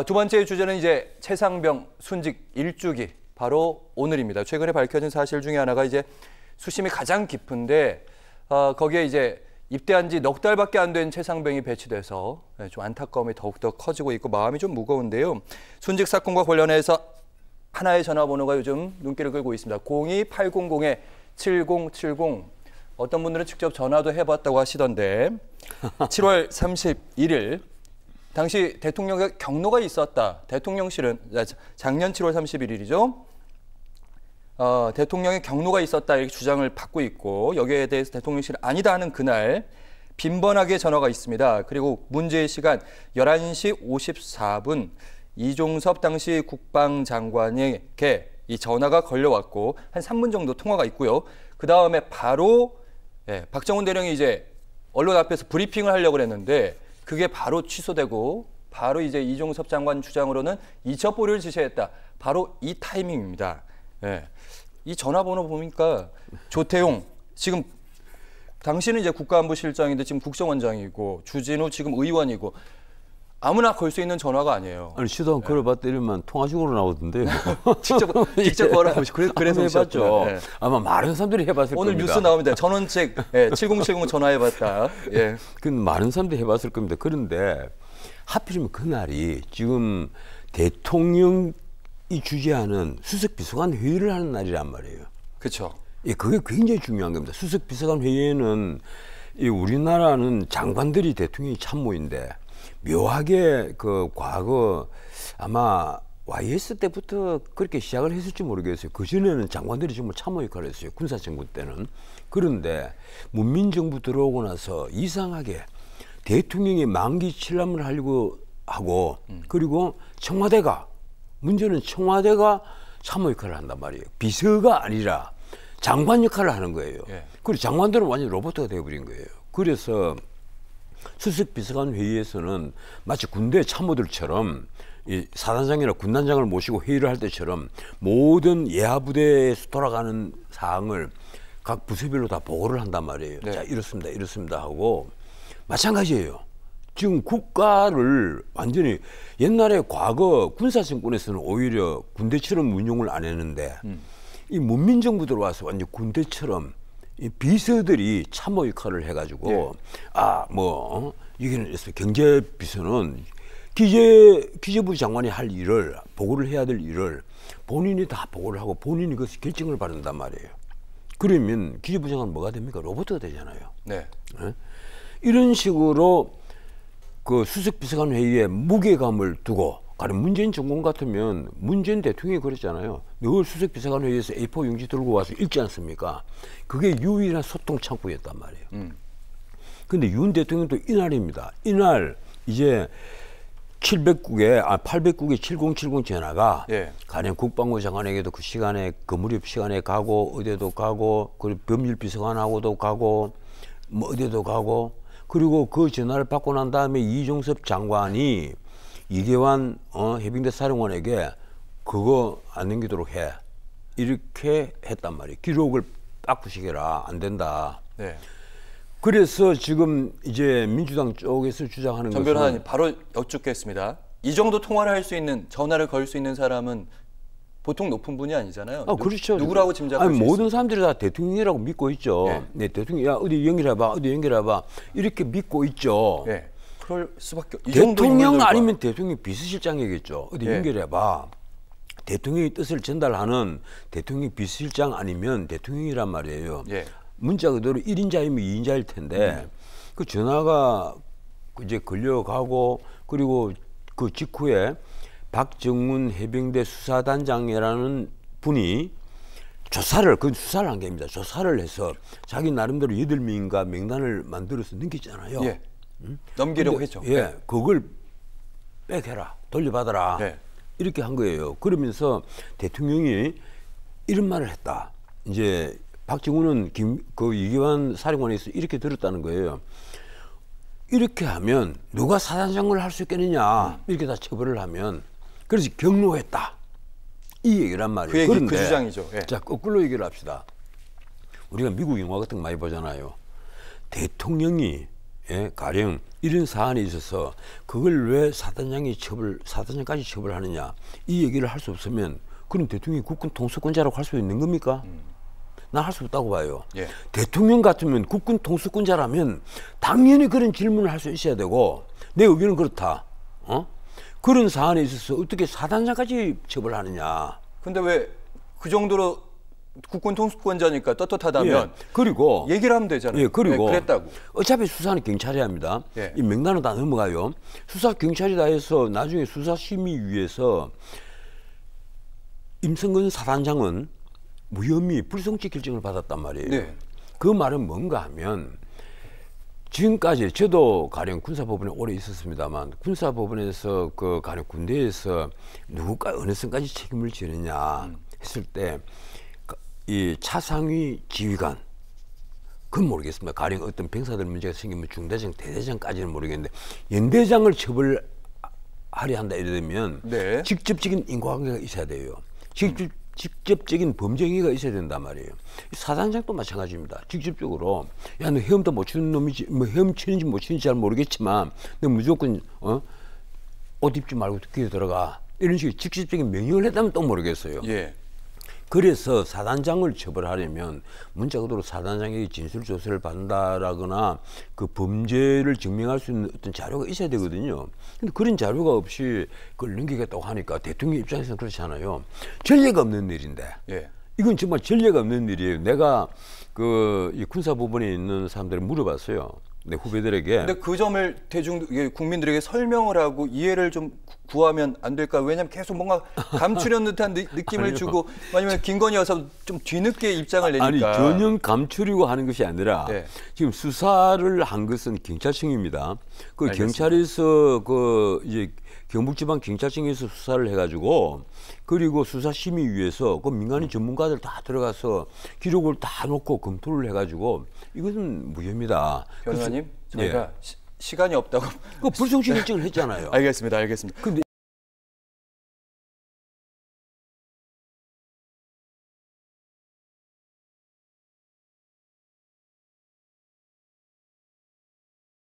두 번째 주제는 이제 최상병 순직 일주기, 바로 오늘입니다. 최근에 밝혀진 사실 중에 하나가 이제 수심이 가장 깊은데 거기에 이제 입대한 지 넉 달밖에 안 된 최상병이 배치돼서 좀 안타까움이 더욱더 커지고 있고 마음이 좀 무거운데요. 순직 사건과 관련해서 하나의 전화번호가 요즘 눈길을 끌고 있습니다. 02800-7070. 어떤 분들은 직접 전화도 해봤다고 하시던데 7월 31일 당시 대통령의 경로가 있었다. 대통령실은 작년 7월 31일이죠. 대통령의 경로가 있었다 이렇게 주장을 받고 있고 여기에 대해서 대통령실은 아니다 하는 그날 빈번하게 전화가 있습니다. 그리고 문제의 시간 11시 54분 이종섭 당시 국방장관에게 이 전화가 걸려왔고 한 3분 정도 통화가 있고요. 그 다음에 바로 박정훈 대령이 이제 언론 앞에서 브리핑을 하려고 했는데 그게 바로 취소되고 바로 이제 이종섭 장관 주장으로는 이첩 보류를 지시했다. 바로 이 타이밍입니다. 이 전화번호 보니까 조태용 지금 당시는 이제 국가안보실장인데 지금 국정원장이고 주진우 지금 의원이고 아무나 걸 수 있는 전화가 아니에요. 아니 시도 안 걸어봤더니만 통화식으로 나오던데. 직접 걸어보시고 그래서 해봤죠. 아마 많은 사람들이 해봤을 오늘 겁니다. 뉴스 나옵니다. 전원책 7070 전화해봤다. 그 많은 사람들이 해봤을 겁니다. 그런데 하필이면 그날이 지금 대통령이 주재하는 수석 비서관 회의를 하는 날이란 말이에요. 그렇죠. 그게 굉장히 중요한 겁니다. 수석 비서관 회의에는 우리나라는 장관들이 대통령이 참모인데 묘하게 그 과거 아마 YS 때부터 그렇게 시작을 했을지 모르겠어요. 그전에는 장관들이 정말 참모 역할을 했어요. 군사정부 때는. 그런데 문민정부 들어오고 나서 이상하게 대통령이 만기 칠람을 하려고 하고 그리고 청와대가 문제는 청와대가 참모 역할을 한단 말이에요. 비서가 아니라 장관 역할을 하는 거예요. 그리고 장관들은 완전 로봇가 되어버린 거예요. 그래서 수석 비서관 회의에서는 마치 군대 참모들처럼 이 사단장이나 군단장을 모시고 회의를 할 때처럼 모든 예하 부대에서 돌아가는 사항을 각 부서별로 다 보고를 한단 말이에요. 자, 이렇습니다 하고 마찬가지예요. 지금 국가를 완전히 옛날에 과거 군사정권에서는 오히려 군대처럼 운용을 안 했는데 이 문민정부 들어와서 완전 군대처럼 이 비서들이 참모 역할을 해가지고 이게 경제비서는 기재부 장관이 할 일을 보고를 해야 될 일을 본인이 다 보고를 하고 본인이 그 결정을 받는단 말이에요. 그러면 기재부 장관은 뭐가 됩니까? 로봇가 되잖아요. 이런 식으로 그 수석 비서관 회의에 무게감을 두고 가령 문재인 정권 같으면 문재인 대통령이 그랬잖아요. 늘 수석 비서관 회의에서 A4 용지 들고 와서 읽지 않습니까? 그게 유일한 소통 창구였단 말이에요. 근데 윤 대통령도 이날입니다. 이날 이제 800국에 7070 전화가 가령 국방부 장관에게도 그 시간에 그 무렵 시간에 가고 어디에도 가고 그리고 법률비서관하고도 가고 뭐 어디에도 가고 그리고 그 전화를 받고 난 다음에 이종섭 장관이 이계환 해병대 사령관에게 그거 안 넘기도록 해 이렇게 했단 말이에요. 기록을 바꾸시게라 안 된다. 그래서 지금 이제 민주당 쪽에서 주장하는 전 변호사님 바로 여쭙겠습니다. 이 정도 통화를 할 수 있는 전화를 걸 수 있는 사람은 보통 높은 분이 아니잖아요. 그렇죠. 누구라고 짐작할 수 있어요? 모든 사람들이 다 대통령이라고 믿고 있죠. 대통령 야 어디 연결해봐 이렇게 믿고 있죠. 그럴 수밖에. 대통령 아니면 대통령 비서실장이겠죠. 어디 연결해봐. 대통령의 뜻을 전달하는 대통령 비서실장 아니면 대통령이란 말이에요. 문자 그대로 1인자이면 2인자일 텐데 그 전화가 이제 걸려가고 그리고 그 직후에 박정훈 해병대 수사단장이라는 분이 수사를 한 겁니다. 조사를 해서 자기 나름대로 8명인가 명단을 만들어서 넘겼잖아요. 넘기려고 했죠. 그걸 빽해라, 돌려받아라 이렇게 한 거예요. 그러면서 대통령이 이런 말을 했다. 이제 박정훈은 이계환 사령관에서 이렇게 들었다는 거예요. 이렇게 하면 누가 사단장관을 할 수 있겠느냐 이렇게 다 처벌을 하면 그래서 경로했다 이 얘기란 말이에요. 그런데 그 주장이죠. 자 거꾸로 얘기를 합시다. 우리가 미국 영화 같은 거 많이 보잖아요. 대통령이 예, 가령 이런 사안에 있어서 그걸 왜 사단장까지 처벌하느냐 이 얘기를 할 수 없으면 그럼 대통령이 국군 통수권자라고 할 수 있는 겁니까? 난 할 수 없다고 봐요. 예. 대통령 같으면 국군 통수권자라면 당연히 그런 질문을 할 수 있어야 되고 내 의견은 그렇다. 그런 사안에 있어서 어떻게 사단장까지 처벌하느냐. 근데 왜 그 정도로 국군 통수권자니까 떳떳하다면 예. 그리고 얘기를 하면 되잖아요. 예, 그리고 네, 그랬다고. 어차피 수사는 경찰이 합니다. 예. 이 명단은 다 넘어가요. 수사 경찰이 다 해서 나중에 수사심의위에서 임성근 사단장은 무혐의 불성취 결정을 받았단 말이에요. 네. 그 말은 뭔가 하면 지금까지 저도 가령 군사법원에 오래 있었습니다만 군사법원에서 그 가령 군대에서 누구가 어느 선까지 책임을 지느냐 했을 때 이 차상위 지휘관 그건 모르겠습니다. 가령 어떤 병사들 문제가 생기면 중대장, 대대장까지는 모르겠는데 연대장을 처벌하려 한다 이러면 네. 직접적인 인과관계가 있어야 돼요. 직접적인 범죄 행위가 있어야 된단 말이에요. 사단장도 마찬가지입니다. 직접적으로 야 너 헤엄도 못 치는 놈이지 뭐 헤엄 치는지 못 치는지 잘 모르겠지만 너 무조건 옷 입지 말고 뒤에 들어가 이런 식의 직접적인 명령을 했다면 또 모르겠어요. 예. 그래서 사단장을 처벌하려면 문자 그대로 사단장에게 진술 조사를 받는다라거나 그 범죄를 증명할 수 있는 어떤 자료가 있어야 되거든요. 근데 그런 자료가 없이 그걸 넘기겠다고 하니까 대통령 입장에서는 그렇지 않아요. 전례가 없는 일인데. 예. 이건 정말 전례가 없는 일이에요. 내가 이 군사법원에 있는 사람들을 물어봤어요. 내 후배들에게. 근데 그 점을 국민들에게 설명을 하고 이해를 좀 구하면 안 될까? 왜냐하면 계속 뭔가 감추려는 듯한 느낌을 아니요. 주고 아니면 김건희 여사 좀 뒤늦게 입장을 내니까. 아니 전혀 감추려고 하는 것이 아니라 네. 지금 수사를 한 것은 경찰청입니다. 그 알겠습니다. 경찰에서 이제 경북지방경찰청에서 수사를 해가지고 그리고 수사심의위에서 그 민간인 전문가들 다 들어가서 기록을 다 놓고 검토를 해가지고 이것은 무혐의다. 변호사님, 그래서- 저희가 시간이 없다고. 그 불성취 결정을 했잖아요. 알겠습니다. 근데